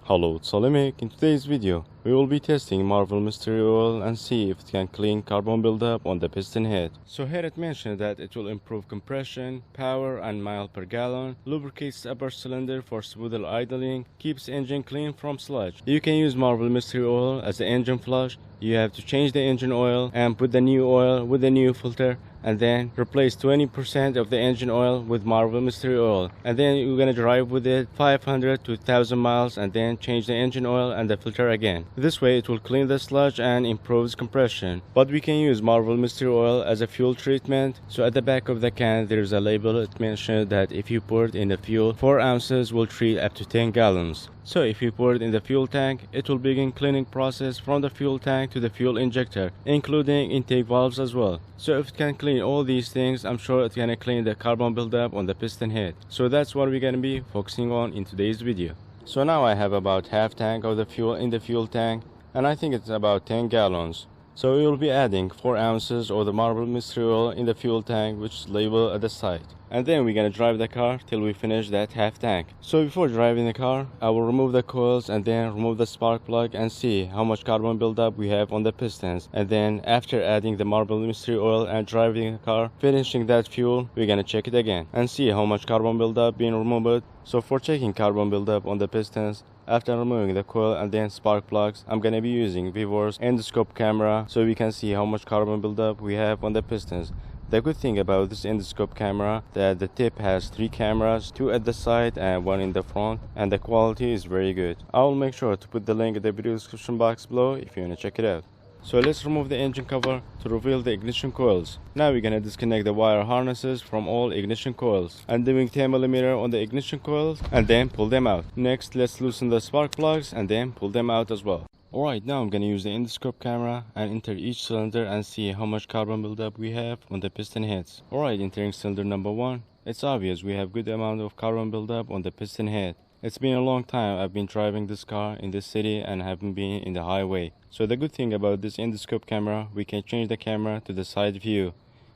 Hello, it's AliMECH. In today's video, we will be testing Marvel Mistry Oil and see if it can clean carbon buildup on the piston head. So here it mentioned that it will improve compression, power and mile per gallon, lubricates the upper cylinder for smoother idling, keeps engine clean from sludge. You can use Marvel Mistry Oil as the engine flush. You have to change the engine oil and put the new oil with the new filter, and then replace 20% of the engine oil with Marvel Mistry Oil, and then you're gonna drive with it 500 to 1000 miles and then change the engine oil and the filter again. This way it will clean the sludge and improves compression. But we can use Marvel Mistry Oil as a fuel treatment. So at the back of the can there is a label. It mentioned that if you pour it in the fuel, 4 ounces will treat up to 10 gallons. So if you pour it in the fuel tank, it will begin cleaning process from the fuel tank to the fuel injector, including intake valves as well. So if it can clean all these things, I'm sure it's gonna clean the carbon buildup on the piston head. So that's what we're gonna be focusing on in today's video. So now I have about half tank of the fuel in the fuel tank, and I think it's about 10 gallons. So we will be adding 4 ounces of the Marvel Mistry Oil in the fuel tank, which is labeled at the side. And then we're gonna drive the car till we finish that half tank. So before driving the car, I will remove the coils and then remove the spark plug and see how much carbon buildup we have on the pistons. And then after adding the Marvel Mistry Oil and driving the car, finishing that fuel, we're gonna check it again and see how much carbon buildup being removed. So for checking carbon buildup on the pistons, after removing the coil and then spark plugs, I'm gonna be using Vivor's endoscope camera so we can see how much carbon buildup we have on the pistons. The good thing about this endoscope camera that the tip has 3 cameras, 2 at the side and 1 in the front, and the quality is very good. I will make sure to put the link in the video description box below if you wanna check it out. So let's remove the engine cover to reveal the ignition coils. Now we're gonna disconnect the wire harnesses from all ignition coils. I'm doing 10mm on the ignition coils and then pull them out. Next, let's loosen the spark plugs and then pull them out as well. Alright, now I'm gonna use the endoscope camera and enter each cylinder and see how much carbon buildup we have on the piston heads. Alright, entering cylinder number 1. It's obvious we have good amount of carbon buildup on the piston head. It's been a long time I've been driving this car in this city and haven't been in the highway. So the good thing about this endoscope camera, we can change the camera to the side view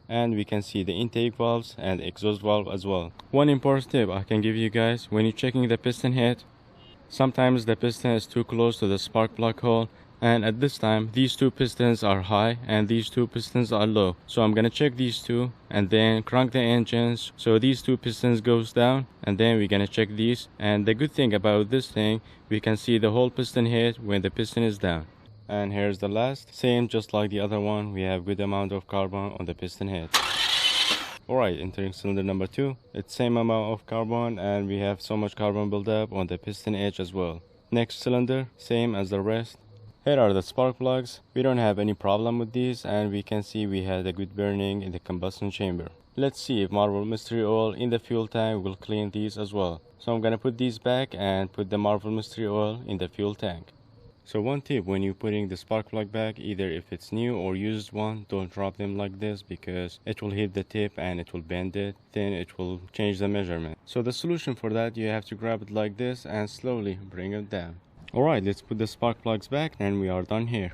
and we can see the intake valves and exhaust valve as well. One important tip I can give you guys when you're checking the piston head, sometimes the piston is too close to the spark plug hole, and at this time these 2 pistons are high and these 2 pistons are low. So I'm gonna check these 2 and then crank the engines so these 2 pistons goes down, and then we're gonna check these. And the good thing about this thing, we can see the whole piston head when the piston is down. And here's the last, same just like the other one, we have good amount of carbon on the piston head. Alright, entering cylinder number 2, it's same amount of carbon and we have so much carbon buildup on the piston edge as well. Next cylinder, same as the rest. Here are the spark plugs. We don't have any problem with these and we can see we had a good burning in the combustion chamber. Let's see if Marvel Mistry Oil in the fuel tank will clean these as well. So I'm gonna put these back and put the Marvel Mistry Oil in the fuel tank. So one tip when you're putting the spark plug back, either if it's new or used one, don't drop them like this because it will hit the tip and it will bend it, then it will change the measurement. So the solution for that, you have to grab it like this and slowly bring it down. Alright, let's put the spark plugs back and we are done here.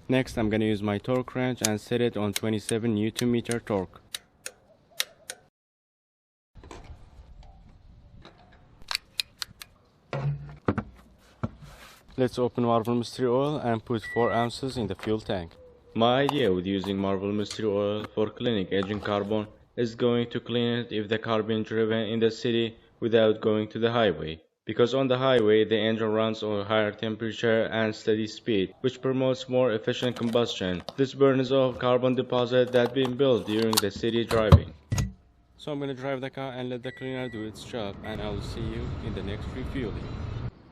Next, I'm gonna use my torque wrench and set it on 27 Nm torque. Let's open Marvel Mistry Oil and put 4 ounces in the fuel tank. My idea with using Marvel Mistry Oil for cleaning engine carbon is going to clean it if the car being driven in the city without going to the highway. Because on the highway the engine runs on higher temperature and steady speed, which promotes more efficient combustion. This burns off carbon deposit that been built during the city driving. So I'm gonna drive the car and let the cleaner do its job, and I will see you in the next refueling.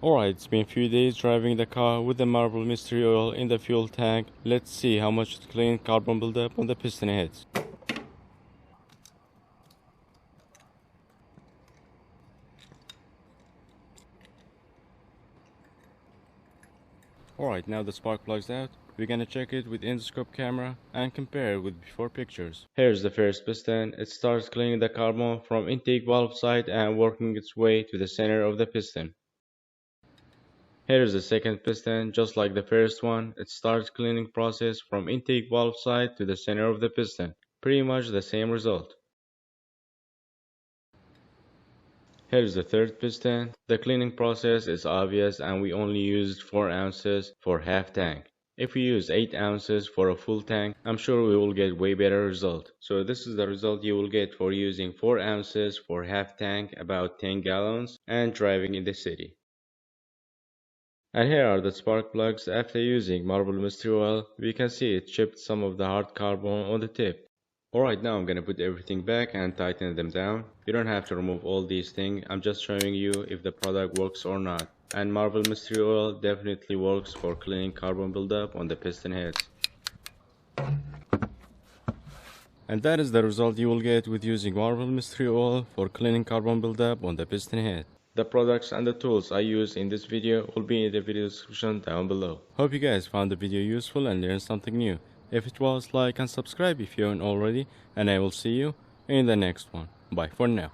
Alright, it's been a few days driving the car with the Marvel Mistry Oil in the fuel tank. Let's see how much it cleaned carbon buildup on the piston heads. Alright, now the spark plug's out. We're gonna check it with endoscope camera and compare it with before pictures. Here's the first piston. It starts cleaning the carbon from intake valve side and working its way to the center of the piston. Here's the second piston, just like the first one. It starts cleaning process from intake valve side to the center of the piston. Pretty much the same result. Here's the third piston. The cleaning process is obvious and we only used 4 ounces for half tank. If we use 8 ounces for a full tank, I'm sure we will get way better result. So this is the result you will get for using 4 ounces for half tank, about 10 gallons, and driving in the city. And here are the spark plugs. After using Marvel Mistry Oil, we can see it chipped some of the hard carbon on the tip. Alright, now I'm gonna put everything back and tighten them down. You don't have to remove all these things, I'm just showing you if the product works or not. And Marvel Mistry Oil definitely works for cleaning carbon buildup on the piston heads. And that is the result you will get with using Marvel Mistry Oil for cleaning carbon buildup on the piston head. The products and the tools I use in this video will be in the video description down below. Hope you guys found the video useful and learned something new. If it was, like and subscribe if you haven't already, and I will see you in the next one. Bye for now.